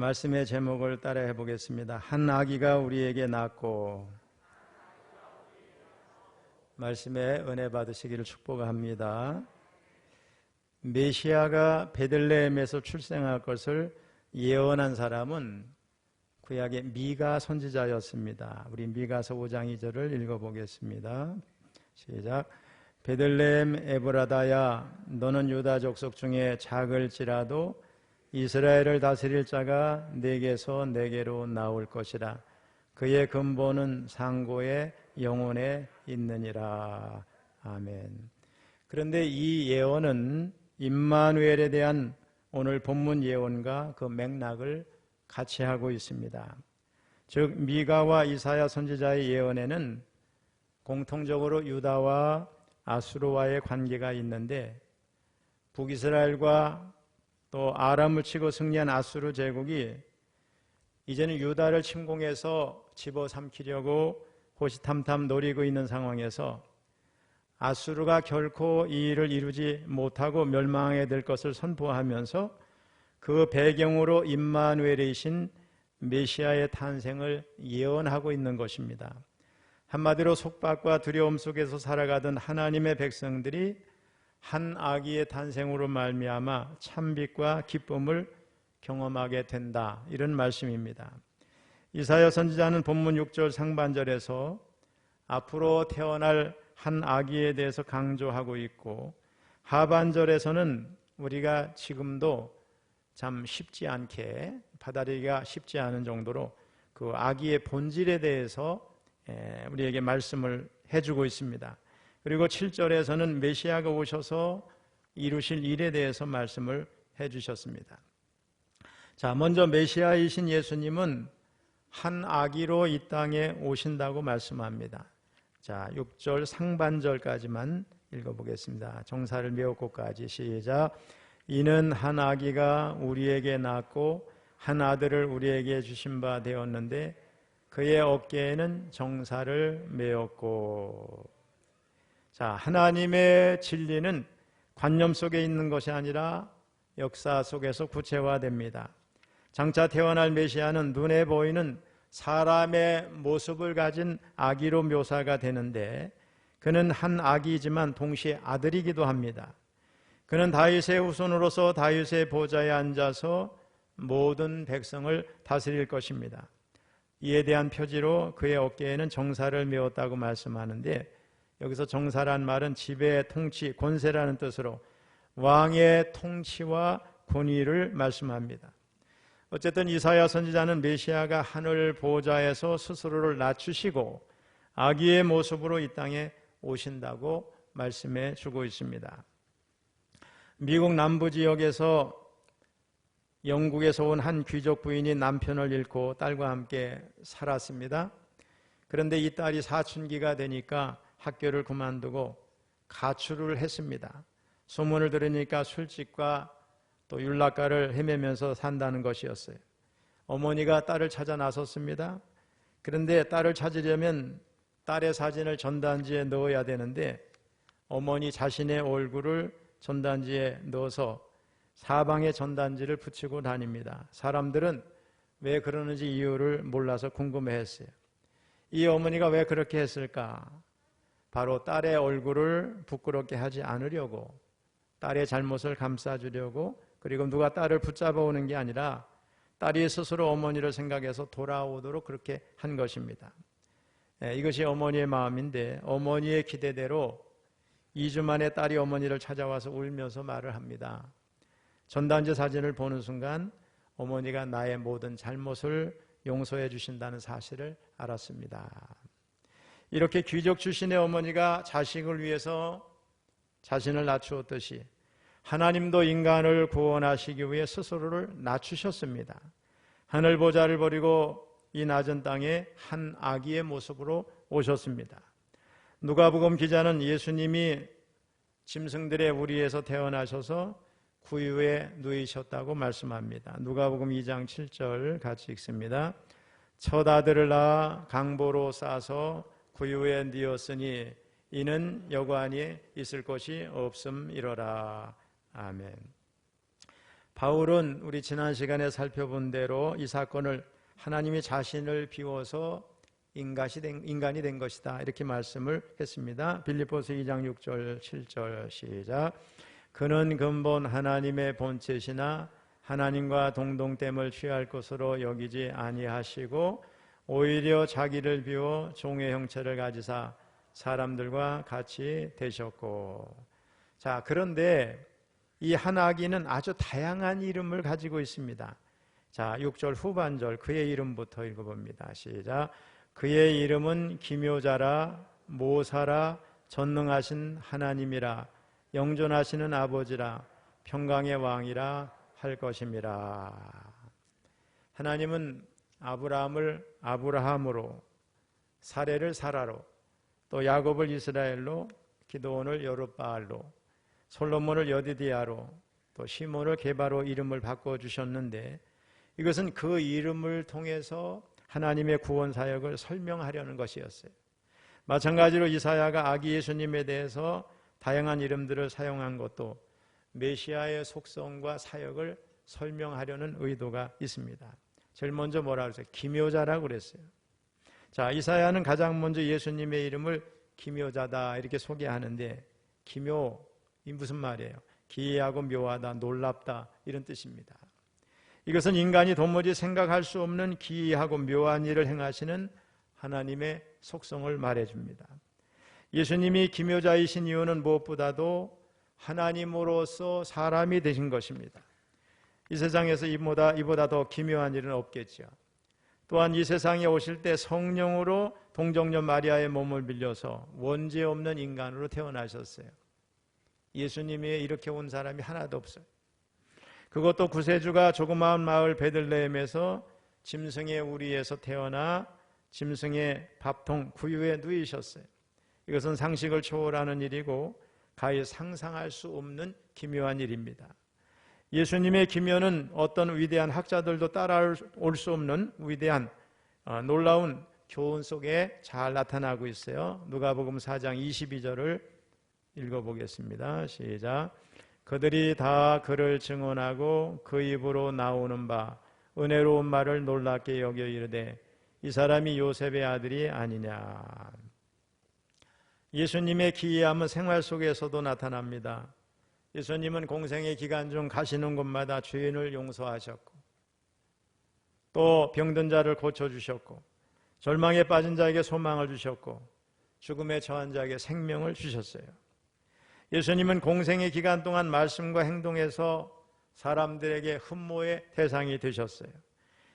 말씀의 제목을 따라해 보겠습니다. 한 아기가 우리에게 낳고. 말씀에 은혜 받으시기를 축복합니다. 메시아가 베들레헴에서 출생할 것을 예언한 사람은 구약의 미가 선지자였습니다. 우리 미가서 5장 2절을 읽어보겠습니다. 시작. 베들레헴 에브라다야, 너는 유다 족속 중에 작을지라도 이스라엘을 다스릴 자가 네게서 네게로 나올 것이라. 그의 근본은 상고의 영혼에 있느니라. 아멘. 그런데 이 예언은 임마누엘에 대한 오늘 본문 예언과 그 맥락을 같이 하고 있습니다. 즉 미가와 이사야 선지자의 예언에는 공통적으로 유다와 아수르와의 관계가 있는데, 북이스라엘과 또 아람을 치고 승리한 아수르 제국이 이제는 유다를 침공해서 집어삼키려고 호시탐탐 노리고 있는 상황에서 아수르가 결코 이 일을 이루지 못하고 멸망하게 될 것을 선포하면서 그 배경으로 임마누엘이신 메시아의 탄생을 예언하고 있는 것입니다. 한마디로 속박과 두려움 속에서 살아가던 하나님의 백성들이 한 아기의 탄생으로 말미암아 찬빛과 기쁨을 경험하게 된다, 이런 말씀입니다. 이사야 선지자는 본문 6절 상반절에서 앞으로 태어날 한 아기에 대해서 강조하고 있고, 하반절에서는 우리가 지금도 참 쉽지 않게 받아들이기가 쉽지 않은 정도로 그 아기의 본질에 대해서 우리에게 말씀을 해주고 있습니다. 그리고 7절에서는 메시아가 오셔서 이루실 일에 대해서 말씀을 해주셨습니다. 자, 먼저 메시아이신 예수님은 한 아기로 이 땅에 오신다고 말씀합니다. 자, 6절 상반절까지만 읽어보겠습니다. 정사를 메우고까지. 시작. 이는 한 아기가 우리에게 낳고 한 아들을 우리에게 주신 바 되었는데 그의 어깨에는 정사를 메었고. 자, 하나님의 진리는 관념 속에 있는 것이 아니라 역사 속에서 구체화됩니다. 장차 태어날 메시아는 눈에 보이는 사람의 모습을 가진 아기로 묘사가 되는데, 그는 한 아기이지만 동시에 아들이기도 합니다. 그는 다윗의 후손으로서 다윗의 보좌에 앉아서 모든 백성을 다스릴 것입니다. 이에 대한 표지로 그의 어깨에는 정사를 메었다고 말씀하는데, 여기서 정사란 말은 지배, 통치, 권세라는 뜻으로 왕의 통치와 권위를 말씀합니다. 어쨌든 이사야 선지자는 메시아가 하늘 보좌에서 스스로를 낮추시고 아기의 모습으로 이 땅에 오신다고 말씀해 주고 있습니다. 미국 남부 지역에서 영국에서 온 한 귀족 부인이 남편을 잃고 딸과 함께 살았습니다. 그런데 이 딸이 사춘기가 되니까 학교를 그만두고 가출을 했습니다. 소문을 들으니까 술집과 또 율락가를 헤매면서 산다는 것이었어요. 어머니가 딸을 찾아 나섰습니다. 그런데 딸을 찾으려면 딸의 사진을 전단지에 넣어야 되는데, 어머니 자신의 얼굴을 전단지에 넣어서 사방에 전단지를 붙이고 다닙니다. 사람들은 왜 그러는지 이유를 몰라서 궁금해했어요. 이 어머니가 왜 그렇게 했을까? 바로 딸의 얼굴을 부끄럽게 하지 않으려고, 딸의 잘못을 감싸주려고, 그리고 누가 딸을 붙잡아 오는 게 아니라 딸이 스스로 어머니를 생각해서 돌아오도록 그렇게 한 것입니다. 이것이 어머니의 마음인데, 어머니의 기대대로 2주 만에 딸이 어머니를 찾아와서 울면서 말을 합니다. 전단지 사진을 보는 순간 어머니가 나의 모든 잘못을 용서해 주신다는 사실을 알았습니다. 이렇게 귀족 출신의 어머니가 자식을 위해서 자신을 낮추었듯이 하나님도 인간을 구원하시기 위해 스스로를 낮추셨습니다. 하늘 보좌를 버리고 이 낮은 땅에 한 아기의 모습으로 오셨습니다. 누가복음 기자는 예수님이 짐승들의 우리에서 태어나셔서 구유에 누이셨다고 말씀합니다. 누가복음 2장 7절 같이 읽습니다. 첫 아들을 낳아 강보로 싸서 구유에 뉘었으니 이는 여관이 있을 곳이 없음이로라. 아멘. 바울은 우리 지난 시간에 살펴본 대로 이 사건을 하나님이 자신을 비워서 인간이 된 것이다 이렇게 말씀을 했습니다. 빌립보서 2장 6절 7절 시작. 그는 근본 하나님의 본체시나 하나님과 동등됨을 취할 것으로 여기지 아니하시고 오히려 자기를 비워 종의 형체를 가지사 사람들과 같이 되셨고. 자, 그런데 이 한 아기는 아주 다양한 이름을 가지고 있습니다. 자, 6절 후반절 그의 이름부터 읽어봅니다. 시작. 그의 이름은 기묘자라 모사라 전능하신 하나님이라 영존하시는 아버지라 평강의 왕이라 할 것임이라. 하나님은 아브라함을 아브라함으로, 사레를 사라로, 또 야곱을 이스라엘로, 기드온을 여룻바알로, 솔로몬을 여디디아로, 또 시몬을 게바로 이름을 바꿔주셨는데 이것은 그 이름을 통해서 하나님의 구원 사역을 설명하려는 것이었어요. 마찬가지로 이사야가 아기 예수님에 대해서 다양한 이름들을 사용한 것도 메시아의 속성과 사역을 설명하려는 의도가 있습니다. 제일 먼저 뭐라고 그랬어요? 기묘자라고 그랬어요. 자, 이사야는 가장 먼저 예수님의 이름을 기묘자다 이렇게 소개하는데, 기묘 이 무슨 말이에요? 기이하고 묘하다, 놀랍다 이런 뜻입니다. 이것은 인간이 도무지 생각할 수 없는 기이하고 묘한 일을 행하시는 하나님의 속성을 말해줍니다. 예수님이 기묘자이신 이유는 무엇보다도 하나님으로서 사람이 되신 것입니다. 이 세상에서 이보다 더 기묘한 일은 없겠죠. 또한 이 세상에 오실 때 성령으로 동정녀 마리아의 몸을 빌려서 원죄 없는 인간으로 태어나셨어요. 예수님이 이렇게 온 사람이 하나도 없어요. 그것도 구세주가 조그마한 마을 베들레헴에서 짐승의 우리에서 태어나 짐승의 밥통 구유에 누이셨어요. 이것은 상식을 초월하는 일이고 가히 상상할 수 없는 기묘한 일입니다. 예수님의 기묘는 어떤 위대한 학자들도 따라올 수 없는 위대한 놀라운 교훈 속에 잘 나타나고 있어요. 누가복음 4장 22절을 읽어보겠습니다. 시작. 그들이 다 그를 증언하고 그 입으로 나오는 바 은혜로운 말을 놀랍게 여겨 이르되 이 사람이 요셉의 아들이 아니냐. 예수님의 기이함은 생활 속에서도 나타납니다. 예수님은 공생의 기간 중 가시는 곳마다 죄인을 용서하셨고, 또 병든 자를 고쳐주셨고, 절망에 빠진 자에게 소망을 주셨고, 죽음에 처한 자에게 생명을 주셨어요. 예수님은 공생의 기간 동안 말씀과 행동에서 사람들에게 흠모의 대상이 되셨어요.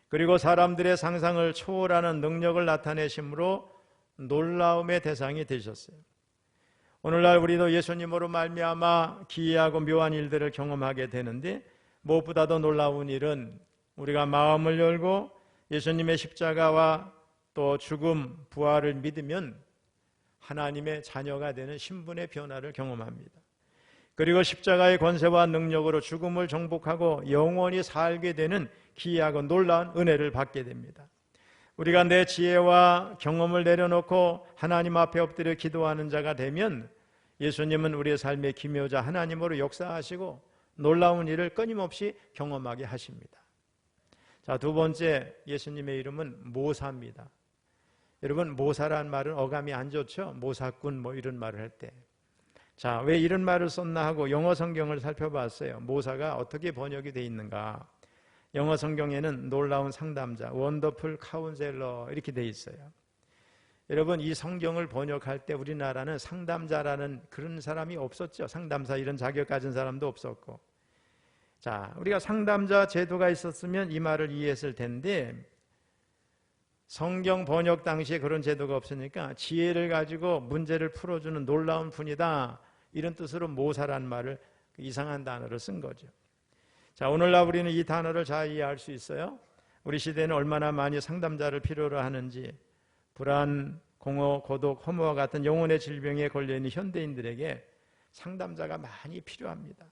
그리고 사람들의 상상을 초월하는 능력을 나타내심으로 놀라움의 대상이 되셨어요. 오늘날 우리도 예수님으로 말미암아 기이하고 묘한 일들을 경험하게 되는데, 무엇보다도 놀라운 일은 우리가 마음을 열고 예수님의 십자가와 또 죽음, 부활을 믿으면 하나님의 자녀가 되는 신분의 변화를 경험합니다. 그리고 십자가의 권세와 능력으로 죽음을 정복하고 영원히 살게 되는 기이하고 놀라운 은혜를 받게 됩니다. 우리가 내 지혜와 경험을 내려놓고 하나님 앞에 엎드려 기도하는 자가 되면 예수님은 우리의 삶의 기묘자 하나님으로 역사하시고 놀라운 일을 끊임없이 경험하게 하십니다. 자, 두 번째, 예수님의 이름은 모사입니다. 여러분, 모사라는 말은 어감이 안 좋죠? 모사꾼 이런 말을 할 때. 자, 왜 이런 말을 썼나 하고 영어 성경을 살펴봤어요. 모사가 어떻게 번역이 되어 있는가. 영어 성경에는 놀라운 상담자, 원더풀 카운셀러 이렇게 되어 있어요. 여러분, 이 성경을 번역할 때 우리나라는 상담자라는 그런 사람이 없었죠. 상담사 이런 자격 가진 사람도 없었고. 자, 우리가 상담자 제도가 있었으면 이 말을 이해했을 텐데, 성경 번역 당시에 그런 제도가 없으니까 지혜를 가지고 문제를 풀어주는 놀라운 분이다, 이런 뜻으로 모사라는 말을 이상한 단어를 쓴 거죠. 자, 오늘날 우리는 이 단어를 잘 이해할 수 있어요. 우리 시대는 얼마나 많이 상담자를 필요로 하는지, 불안, 공허, 고독, 허무와 같은 영혼의 질병에 걸려있는 현대인들에게 상담자가 많이 필요합니다.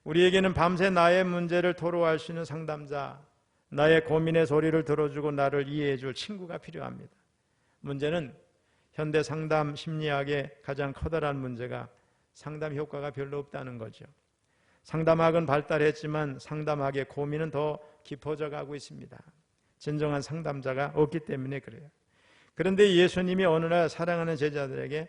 우리에게는 밤새 나의 문제를 토로할 수 있는 상담자, 나의 고민의 소리를 들어주고 나를 이해해 줄 친구가 필요합니다. 문제는 현대 상담 심리학의 가장 커다란 문제가 상담 효과가 별로 없다는 거죠. 상담학은 발달했지만 상담학의 고민은 더 깊어져 가고 있습니다. 진정한 상담자가 없기 때문에 그래요. 그런데 예수님이 어느 날 사랑하는 제자들에게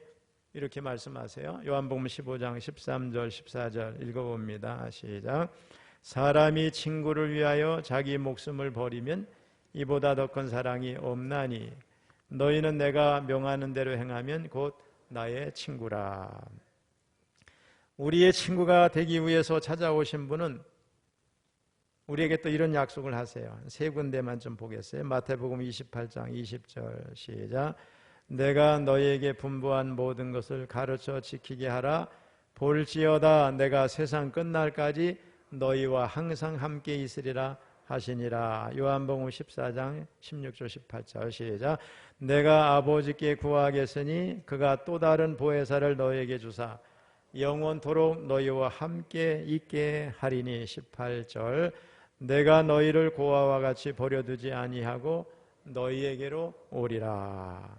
이렇게 말씀하세요. 요한복음 15장 13절 14절 읽어봅니다. 시작. 사람이 친구를 위하여 자기 목숨을 버리면 이보다 더 큰 사랑이 없나니 너희는 내가 명하는 대로 행하면 곧 나의 친구라. 우리의 친구가 되기 위해서 찾아오신 분은 우리에게 또 이런 약속을 하세요. 세 군데만 좀 보겠어요. 마태복음 28장 20절 시작. 내가 너희에게 분부한 모든 것을 가르쳐 지키게 하라. 볼지어다 내가 세상 끝날까지 너희와 항상 함께 있으리라 하시니라. 요한복음 14장 16절 18절 시작. 내가 아버지께 구하겠으니 그가 또 다른 보혜사를 너희에게 주사 영원토록 너희와 함께 있게 하리니. 18절. 내가 너희를 고아와 같이 버려두지 아니하고 너희에게로 오리라.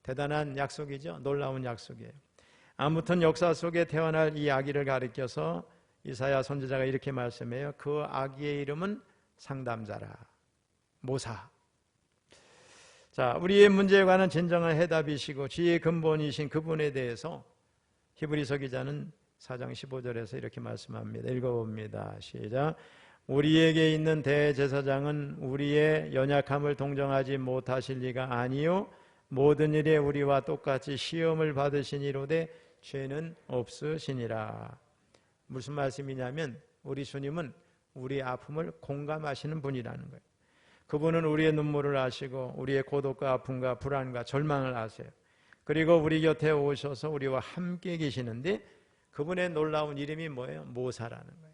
대단한 약속이죠. 놀라운 약속이에요. 아무튼 역사 속에 태어날 이 아기를 가리켜서 이사야 선지자가 이렇게 말씀해요. 그 아기의 이름은 상담자라. 모사. 자, 우리의 문제에 관한 진정한 해답이시고 지혜의 근본이신 그분에 대해서 히브리서 기자는 4장 15절에서 이렇게 말씀합니다. 읽어봅니다. 시작. 우리에게 있는 대제사장은 우리의 연약함을 동정하지 못하실 리가 아니요 모든 일에 우리와 똑같이 시험을 받으시니로되 죄는 없으시니라. 무슨 말씀이냐면 우리 주님은 우리의 아픔을 공감하시는 분이라는 거예요. 그분은 우리의 눈물을 아시고 우리의 고독과 아픔과 불안과 절망을 아세요. 그리고 우리 곁에 오셔서 우리와 함께 계시는데 그분의 놀라운 이름이 뭐예요? 모사라는 거예요.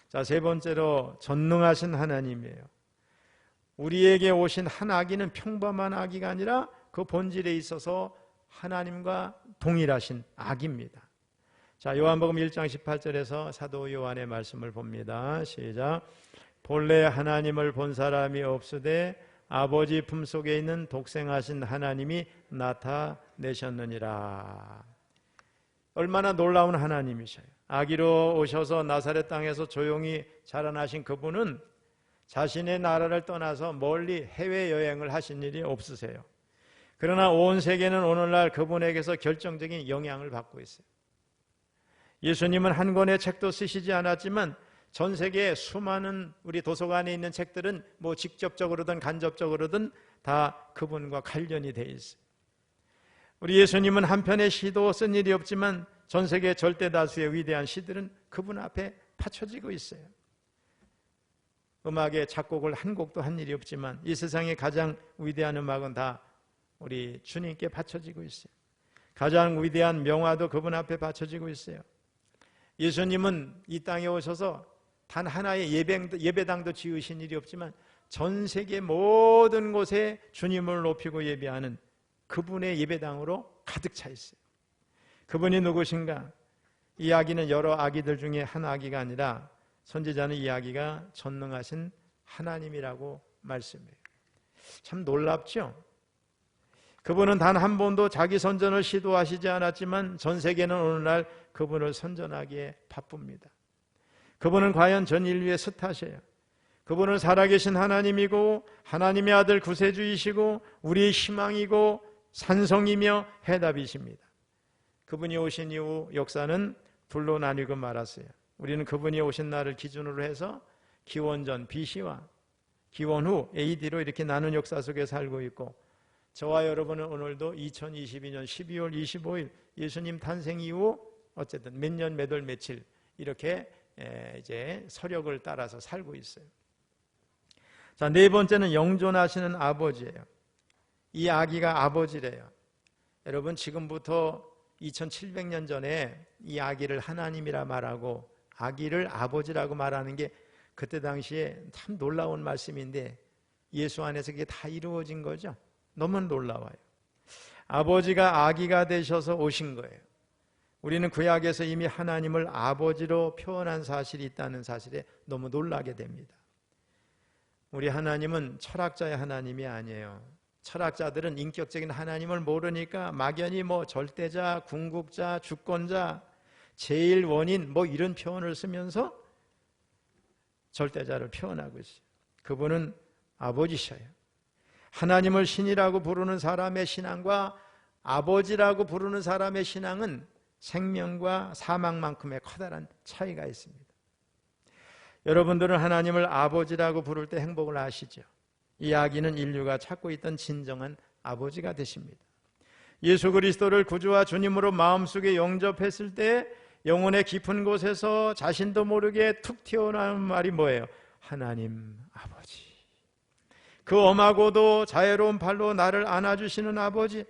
자, 세 번째로 전능하신 하나님이에요. 우리에게 오신 한 아기는 평범한 아기가 아니라 그 본질에 있어서 하나님과 동일하신 아기입니다. 자, 요한복음 1장 18절에서 사도 요한의 말씀을 봅니다. 시작. 본래 하나님을 본 사람이 없으되 아버지 품속에 있는 독생하신 하나님이 나타내셨느니라. 얼마나 놀라운 하나님이셔요. 아기로 오셔서 나사렛 땅에서 조용히 자라나신 그분은 자신의 나라를 떠나서 멀리 해외여행을 하신 일이 없으세요. 그러나 온 세계는 오늘날 그분에게서 결정적인 영향을 받고 있어요. 예수님은 한 권의 책도 쓰시지 않았지만 전 세계의 수많은 우리 도서관에 있는 책들은 뭐 직접적으로든 간접적으로든 다 그분과 관련이 돼 있어요. 우리 예수님은 한 편의 시도 쓴 일이 없지만 전 세계 절대 다수의 위대한 시들은 그분 앞에 받쳐지고 있어요. 음악의 작곡을 한 곡도 한 일이 없지만 이 세상의 가장 위대한 음악은 다 우리 주님께 바쳐지고 있어요. 가장 위대한 명화도 그분 앞에 바쳐지고 있어요. 예수님은 이 땅에 오셔서 단 하나의 예배당도 지으신 일이 없지만 전 세계 모든 곳에 주님을 높이고 예배하는 그분의 예배당으로 가득 차 있어요. 그분이 누구신가? 이 아기는 여러 아기들 중에 한 아기가 아니라 선지자는 이 아기가 전능하신 하나님이라고 말씀해요. 참 놀랍죠? 그분은 단 한 번도 자기 선전을 시도하시지 않았지만 전 세계는 오늘날 그분을 선전하기에 바쁩니다. 그분은 과연 전 인류의 스타세요. 그분은 살아계신 하나님이고 하나님의 아들 구세주이시고 우리의 희망이고 산성이며 해답이십니다. 그분이 오신 이후 역사는 둘로 나뉘고 말았어요. 우리는 그분이 오신 날을 기준으로 해서 기원전 BC와 기원 후 AD로 이렇게 나눈 역사 속에 살고 있고 저와 여러분은 오늘도 2022년 12월 25일 예수님 탄생 이후 어쨌든 몇 년 몇 월 며칠 이렇게 이제 서력을 따라서 살고 있어요. 자, 네 번째는 영존하시는 아버지예요. 이 아기가 아버지래요. 여러분 지금부터 2700년 전에 이 아기를 하나님이라 말하고 아기를 아버지라고 말하는 게 그때 당시에 참 놀라운 말씀인데 예수 안에서 그게 다 이루어진 거죠. 너무 놀라워요. 아버지가 아기가 되셔서 오신 거예요. 우리는 구약에서 이미 하나님을 아버지로 표현한 사실이 있다는 사실에 너무 놀라게 됩니다. 우리 하나님은 철학자의 하나님이 아니에요. 철학자들은 인격적인 하나님을 모르니까 막연히 뭐 절대자, 궁극자, 주권자, 제일 원인 뭐 이런 표현을 쓰면서 절대자를 표현하고 있어요. 그분은 아버지셔요. 하나님을 신이라고 부르는 사람의 신앙과 아버지라고 부르는 사람의 신앙은 생명과 사망만큼의 커다란 차이가 있습니다. 여러분들은 하나님을 아버지라고 부를 때 행복을 아시죠? 이 아기는 인류가 찾고 있던 진정한 아버지가 되십니다. 예수 그리스도를 구주와 주님으로 마음속에 영접했을 때 영혼의 깊은 곳에서 자신도 모르게 툭 튀어나오는 말이 뭐예요? 하나님 아버지. 그 엄하고도 자애로운 팔로 나를 안아주시는 아버지.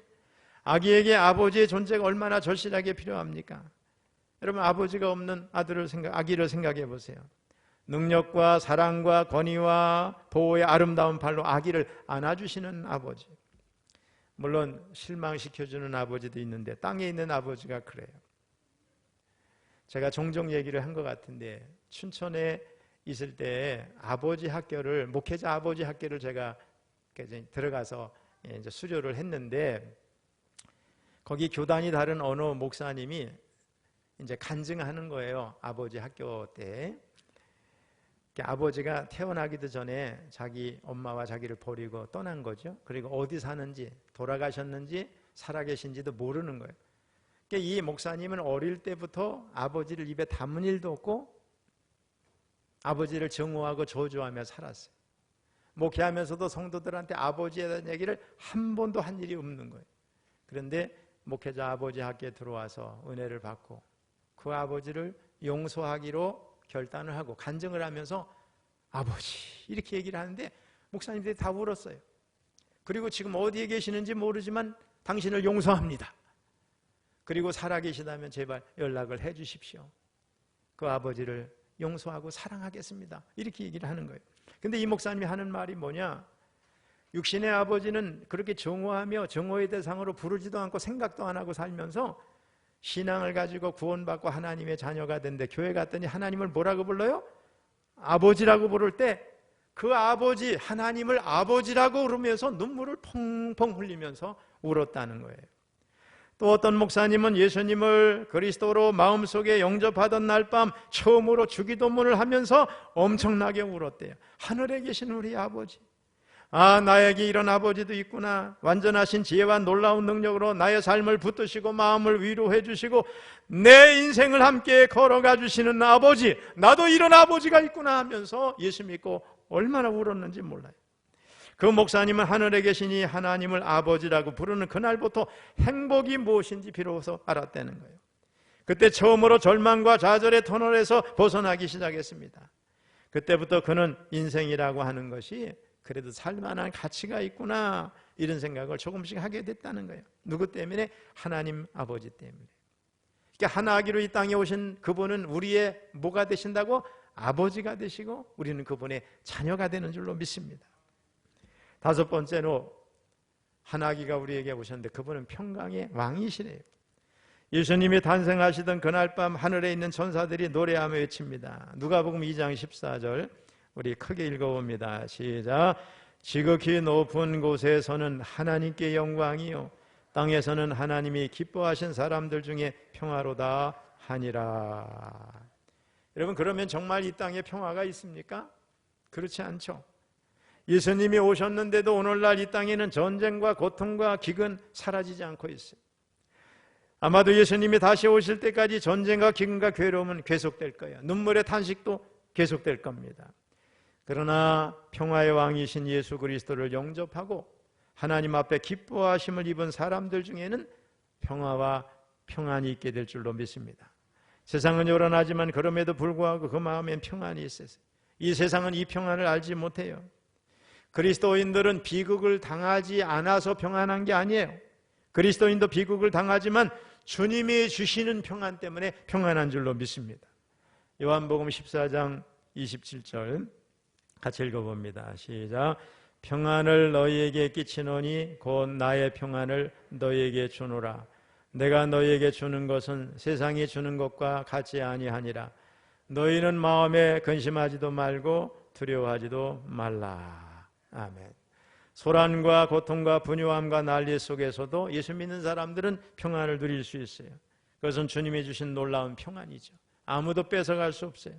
아기에게 아버지의 존재가 얼마나 절실하게 필요합니까? 여러분, 아버지가 없는 아기를 생각해 보세요. 능력과 사랑과 권위와 보호의 아름다운 팔로 아기를 안아주시는 아버지. 물론 실망시켜주는 아버지도 있는데 땅에 있는 아버지가 그래요. 제가 종종 얘기를 한 것 같은데 춘천에 있을 때 아버지 학교를, 목회자 아버지 학교를 제가 들어가서 이제 수료를 했는데 거기 교단이 다른 어느 목사님이 이제 간증하는 거예요. 아버지 학교 때 아버지가 태어나기도 전에 자기 엄마와 자기를 버리고 떠난 거죠. 그리고 어디 사는지, 돌아가셨는지 살아계신지도 모르는 거예요. 이 목사님은 어릴 때부터 아버지를 입에 담은 일도 없고 아버지를 증오하고 저주하며 살았어요. 목회하면서도 성도들한테 아버지에 대한 얘기를 한 번도 한 일이 없는 거예요. 그런데 목회자 아버지 학교에 들어와서 은혜를 받고 그 아버지를 용서하기로 결단을 하고 간증을 하면서 아버지 이렇게 얘기를 하는데 목사님들이 다 울었어요. 그리고 지금 어디에 계시는지 모르지만 당신을 용서합니다. 그리고 살아계시다면 제발 연락을 해 주십시오. 그 아버지를 용서하고 사랑하겠습니다. 이렇게 얘기를 하는 거예요. 근데 이 목사님이 하는 말이 뭐냐? 육신의 아버지는 그렇게 정오하며 정오의 대상으로 부르지도 않고 생각도 안 하고 살면서 신앙을 가지고 구원받고 하나님의 자녀가 된데 교회 갔더니 하나님을 뭐라고 불러요? 아버지라고 부를 때 그 아버지, 하나님을 아버지라고 부르면서 눈물을 펑펑 흘리면서 울었다는 거예요. 또 어떤 목사님은 예수님을 그리스도로 마음속에 영접하던 날 밤 처음으로 주기도문을 하면서 엄청나게 울었대요. 하늘에 계신 우리 아버지, 아, 나에게 이런 아버지도 있구나. 완전하신 지혜와 놀라운 능력으로 나의 삶을 붙드시고 마음을 위로해 주시고 내 인생을 함께 걸어가 주시는 아버지, 나도 이런 아버지가 있구나 하면서 예수 믿고 얼마나 울었는지 몰라요. 그 목사님은 하늘에 계시니 하나님을 아버지라고 부르는 그날부터 행복이 무엇인지 비로소 알았다는 거예요. 그때 처음으로 절망과 좌절의 터널에서 벗어나기 시작했습니다. 그때부터 그는 인생이라고 하는 것이 그래도 살만한 가치가 있구나 이런 생각을 조금씩 하게 됐다는 거예요. 누구 때문에? 하나님 아버지 때문에. 그러니까 하나아기로 이 땅에 오신 그분은 우리의 뭐가 되신다고? 아버지가 되시고 우리는 그분의 자녀가 되는 줄로 믿습니다. 다섯 번째로 하나아기가 우리에게 오셨는데 그분은 평강의 왕이시래요. 예수님이 탄생하시던 그날 밤 하늘에 있는 천사들이 노래하며 외칩니다. 누가복음 2장 14절 우리 크게 읽어봅니다. 시작. 지극히 높은 곳에서는 하나님께 영광이요 땅에서는 하나님이 기뻐하신 사람들 중에 평화로다 하니라. 여러분, 그러면 정말 이 땅에 평화가 있습니까? 그렇지 않죠. 예수님이 오셨는데도 오늘날 이 땅에는 전쟁과 고통과 기근 사라지지 않고 있어요. 아마도 예수님이 다시 오실 때까지 전쟁과 기근과 괴로움은 계속될 거예요. 눈물의 탄식도 계속될 겁니다. 그러나 평화의 왕이신 예수 그리스도를 영접하고 하나님 앞에 기뻐하심을 입은 사람들 중에는 평화와 평안이 있게 될 줄로 믿습니다. 세상은 요란하지만 그럼에도 불구하고 그 마음엔 평안이 있어요. 이 세상은 이 평안을 알지 못해요. 그리스도인들은 비극을 당하지 않아서 평안한 게 아니에요. 그리스도인도 비극을 당하지만 주님이 주시는 평안 때문에 평안한 줄로 믿습니다. 요한복음 14장 27절 같이 읽어봅니다. 시작. 평안을 너희에게 끼치노니 곧 나의 평안을 너희에게 주노라. 내가 너희에게 주는 것은 세상이 주는 것과 같지 아니하니라. 너희는 마음에 근심하지도 말고 두려워하지도 말라. 아멘. 소란과 고통과 분요함과 난리 속에서도 예수 믿는 사람들은 평안을 누릴 수 있어요. 그것은 주님이 주신 놀라운 평안이죠. 아무도 뺏어갈 수 없어요.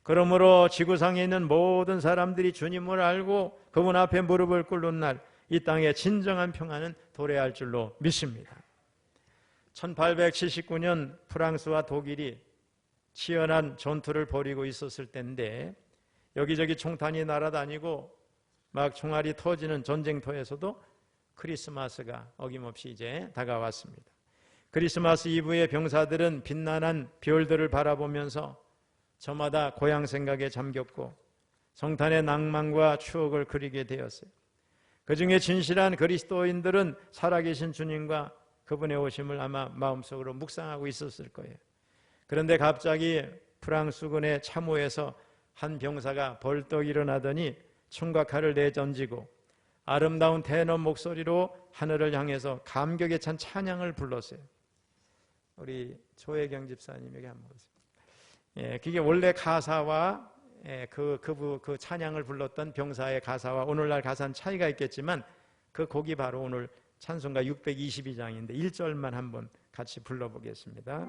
그러므로 지구상에 있는 모든 사람들이 주님을 알고 그분 앞에 무릎을 꿇는 날 이 땅의 진정한 평안은 도래할 줄로 믿습니다. 1879년 프랑스와 독일이 치열한 전투를 벌이고 있었을 때인데 여기저기 총탄이 날아다니고 막 총알이 터지는 전쟁터에서도 크리스마스가 어김없이 이제 다가왔습니다. 크리스마스 이브에 병사들은 빛나는 별들을 바라보면서 저마다 고향 생각에 잠겼고 성탄의 낭만과 추억을 그리게 되었어요. 그 중에 진실한 그리스도인들은 살아계신 주님과 그분의 오심을 아마 마음속으로 묵상하고 있었을 거예요. 그런데 갑자기 프랑스군의 참호에서 한 병사가 벌떡 일어나더니 총과 칼을 내던지고 아름다운 테너 목소리로 하늘을 향해서 감격에 찬 찬양을 불렀어요. 우리 조혜경 집사님에게 한번 보세요. 예, 그게 원래 가사와 그 찬양을 불렀던 병사의 가사와 오늘날 가사는 차이가 있겠지만 그 곡이 바로 오늘 찬송가 622장인데 1절만 한번 같이 불러보겠습니다.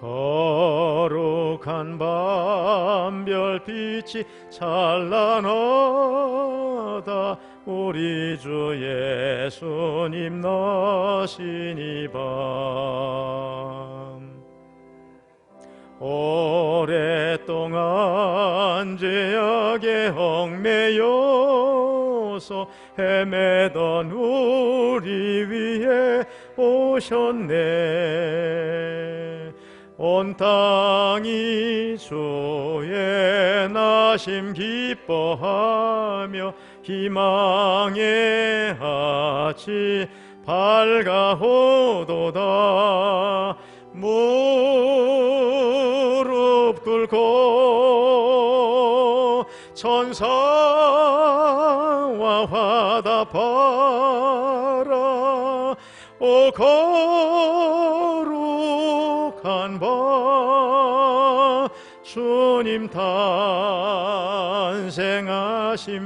거룩한 밤 별빛이 찬란하다 우리 주 예수님 나신 이 밤 오랫동안 죄악에 얽매여서 헤매던 우리 위에 오셨네. 온 땅이 주의 나심 기뻐하며 희망의 아치 밝아오도다. 무릎 꿇고 천사와 화답하라. 오 거룩한 밤 주님 탄생하신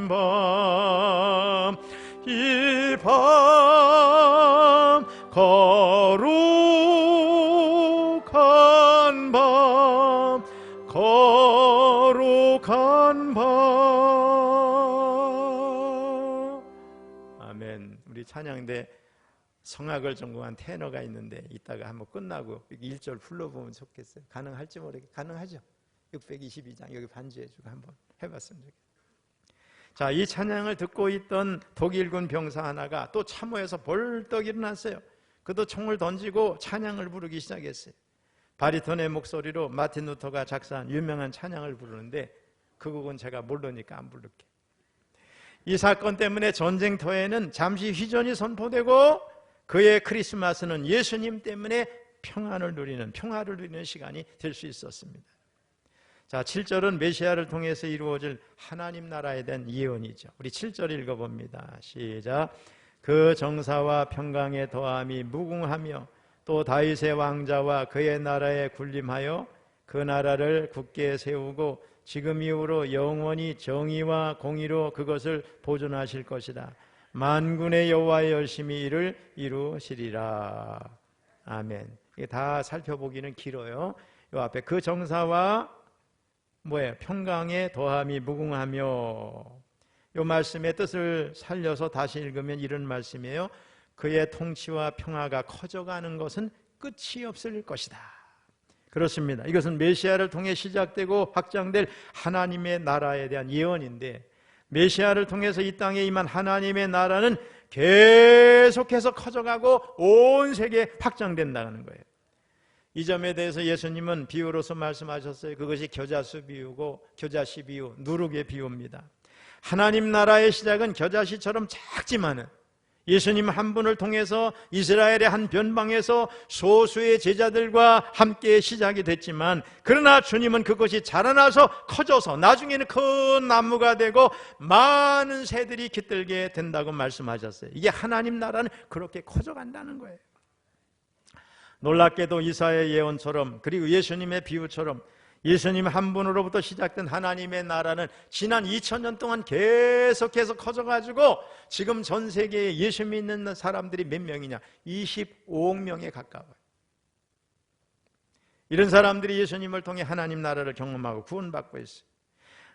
밤 이 밤 거룩한 밤 거룩한 밤. 아멘. 우리 찬양대 성악을 전공한 테너가 있는데 이따가 한번 끝나고 1절 불러보면 좋겠어요. 가능할지 모르겠어요. 가능하죠? 622장 여기 반주해주고 한번 해봤으면 좋겠어요. 자, 이 찬양을 듣고 있던 독일군 병사 하나가 또 참호에서 벌떡 일어났어요. 그도 총을 던지고 찬양을 부르기 시작했어요. 바리톤의 목소리로 마틴 루터가 작사한 유명한 찬양을 부르는데 그 곡은 제가 모르니까 안 부를게요. 이 사건 때문에 전쟁터에는 잠시 휴전이 선포되고 그의 크리스마스는 예수님 때문에 평화를 누리는 시간이 될 수 있었습니다. 자, 7절은 메시아를 통해서 이루어질 하나님 나라에 대한 예언이죠. 우리 7절 읽어봅니다. 시작. 그 정사와 평강의 더함이 무궁하며 또 다윗의 왕자와 그의 나라에 군림하여 그 나라를 굳게 세우고 지금 이후로 영원히 정의와 공의로 그것을 보존하실 것이다. 만군의 여호와의 열심히 이를 이루시리라. 아멘. 이게 다 살펴보기는 길어요. 이 앞에 그 정사와 뭐예요? 평강의 더함이 무궁하며, 이 말씀의 뜻을 살려서 다시 읽으면 이런 말씀이에요. 그의 통치와 평화가 커져가는 것은 끝이 없을 것이다. 그렇습니다. 이것은 메시아를 통해 시작되고 확장될 하나님의 나라에 대한 예언인데, 메시아를 통해서 이 땅에 임한 하나님의 나라는 계속해서 커져가고 온 세계에 확장된다는 거예요. 이 점에 대해서 예수님은 비유로서 말씀하셨어요. 그것이 겨자씨 비유고, 겨자씨 비유, 누룩의 비유입니다. 하나님 나라의 시작은 겨자씨처럼 작지만은 예수님 한 분을 통해서 이스라엘의 한 변방에서 소수의 제자들과 함께 시작이 됐지만, 그러나 주님은 그것이 자라나서 커져서 나중에는 큰 나무가 되고 많은 새들이 깃들게 된다고 말씀하셨어요. 이게 하나님 나라는 그렇게 커져간다는 거예요. 놀랍게도 이사야의 예언처럼, 그리고 예수님의 비유처럼 예수님 한 분으로부터 시작된 하나님의 나라는 지난 2000년 동안 계속해서 커져가지고 지금 전 세계에 예수 믿는 사람들이 몇 명이냐? 25억 명에 가까워요. 이런 사람들이 예수님을 통해 하나님 나라를 경험하고 구원받고 있어요.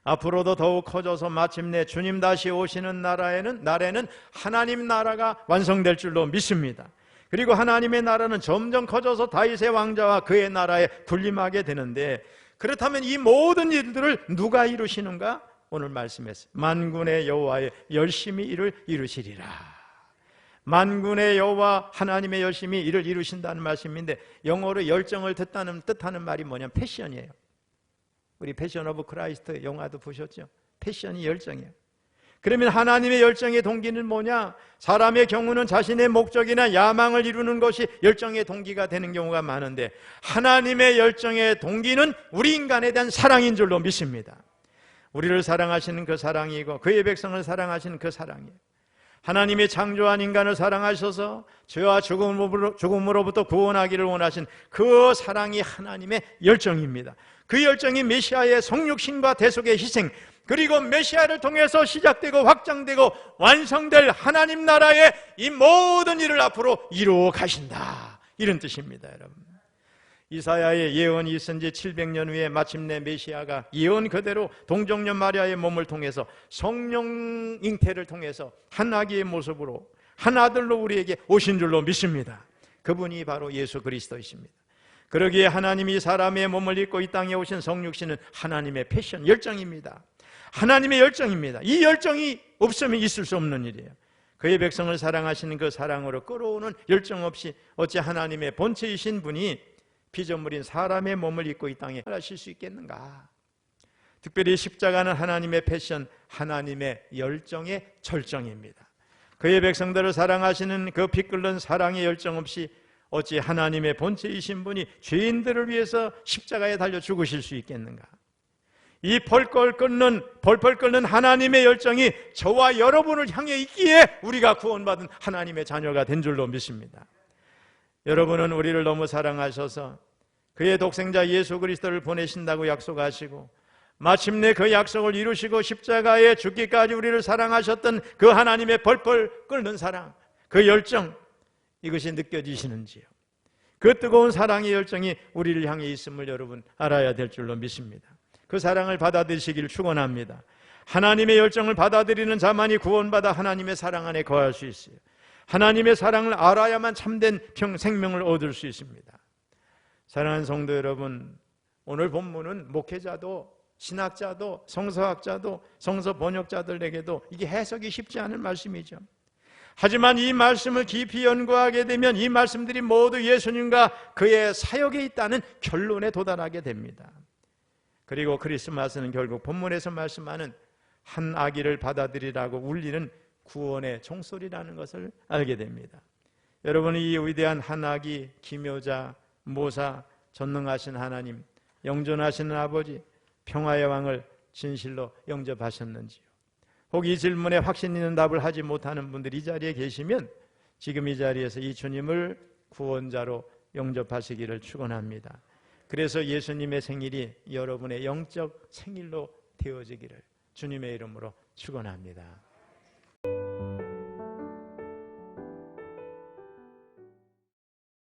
앞으로도 더욱 커져서 마침내 주님 다시 오시는 날에는 하나님 나라가 완성될 줄로 믿습니다. 그리고 하나님의 나라는 점점 커져서 다윗의 왕자와 그의 나라에 군림하게 되는데, 그렇다면 이 모든 일들을 누가 이루시는가? 오늘 말씀했어요. 만군의 여호와의 열심히 이를 이루시리라. 만군의 여호와 하나님의 열심히 이를 이루신다는 말씀인데, 영어로 열정을 뜻하는 말이 뭐냐면 패션이에요. 우리 패션 오브 크라이스트 영화도 보셨죠? 패션이 열정이에요. 그러면 하나님의 열정의 동기는 뭐냐? 사람의 경우는 자신의 목적이나 야망을 이루는 것이 열정의 동기가 되는 경우가 많은데, 하나님의 열정의 동기는 우리 인간에 대한 사랑인 줄로 믿습니다. 우리를 사랑하시는 그 사랑이고 그의 백성을 사랑하시는 그 사랑이에요. 하나님이 창조한 인간을 사랑하셔서 죄와 죽음으로부터 구원하기를 원하신 그 사랑이 하나님의 열정입니다. 그 열정이 메시아의 성육신과 대속의 희생, 그리고 메시아를 통해서 시작되고 확장되고 완성될 하나님 나라의 이 모든 일을 앞으로 이루어 가신다, 이런 뜻입니다. 여러분, 이사야의 예언이 있은 지 700년 후에 마침내 메시아가 예언 그대로 동정녀 마리아의 몸을 통해서 성령 잉태를 통해서 한 아기의 모습으로 한 아들로 우리에게 오신 줄로 믿습니다. 그분이 바로 예수 그리스도이십니다. 그러기에 하나님이 사람의 몸을 입고 이 땅에 오신 성육신은 하나님의 패션, 열정입니다. 하나님의 열정입니다. 이 열정이 없으면 있을 수 없는 일이에요. 그의 백성을 사랑하시는 그 사랑으로 끌어오는 열정 없이 어찌 하나님의 본체이신 분이 피조물인 사람의 몸을 입고 이 땅에 하실 수 있겠는가? 특별히 십자가는 하나님의 패션, 하나님의 열정의 절정입니다. 그의 백성들을 사랑하시는 그 피 끓는 사랑의 열정 없이 어찌 하나님의 본체이신 분이 죄인들을 위해서 십자가에 달려 죽으실 수 있겠는가? 이 벌벌 끓는 하나님의 열정이 저와 여러분을 향해 있기에 우리가 구원받은 하나님의 자녀가 된 줄로 믿습니다. 여러분은 우리를 너무 사랑하셔서 그의 독생자 예수 그리스도를 보내신다고 약속하시고, 마침내 그 약속을 이루시고 십자가에 죽기까지 우리를 사랑하셨던 그 하나님의 벌벌 끓는 사랑, 그 열정, 이것이 느껴지시는지요? 그 뜨거운 사랑의 열정이 우리를 향해 있음을 여러분 알아야 될 줄로 믿습니다. 그 사랑을 받아들이시기를 축원합니다. 하나님의 열정을 받아들이는 자만이 구원받아 하나님의 사랑 안에 거할 수 있어요. 하나님의 사랑을 알아야만 참된 생명을 얻을 수 있습니다. 사랑하는 성도 여러분, 오늘 본문은 목회자도 신학자도 성서학자도 성서 번역자들에게도 이게 해석이 쉽지 않은 말씀이죠. 하지만 이 말씀을 깊이 연구하게 되면 이 말씀들이 모두 예수님과 그의 사역에 있다는 결론에 도달하게 됩니다. 그리고 크리스마스는 결국 본문에서 말씀하는 한 아기를 받아들이라고 울리는 구원의 종소리라는 것을 알게 됩니다. 여러분이 이 위대한 한 아기, 기묘자, 모사, 전능하신 하나님, 영존하시는 아버지, 평화의 왕을 진실로 영접하셨는지요? 혹 이 질문에 확신 있는 답을 하지 못하는 분들이 이 자리에 계시면 지금 이 자리에서 이 주님을 구원자로 영접하시기를 축원합니다. 그래서 예수님의 생일이 여러분의 영적 생일로 되어지기를 주님의 이름으로 축원합니다.